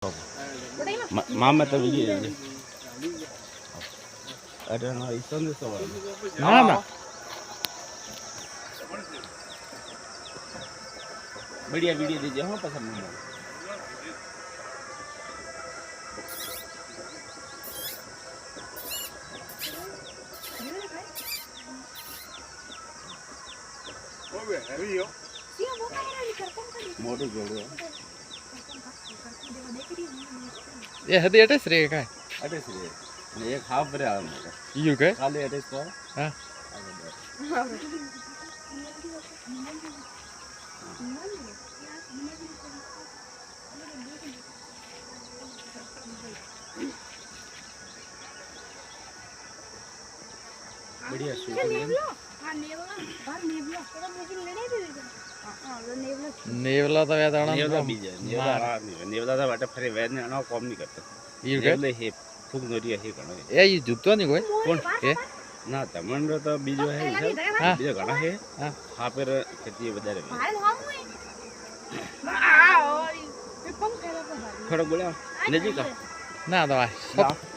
मामा तो भी अरे ना इसो ने सो ना ना बढ़िया वीडियो दीजिए हो पसंद नहीं मोटू जोड़ो ये हदी अटेस रे काय अटेस रे एक हाफ रे आ यू काय खाली अटेस को हां बढ़िया नेवला तो वेदाणा नेवला तो वाटे फरे वेद ने ना कम नहीं करते यू काय नेवले हे फूक नोरिया हे कनो ए ये जुतो नहीं कोई कौन ए ना तमन तो बीजो है हां बीजो घणा है हां हां पर खेती વધારે थोड़ा बोला नजीक ना तो आ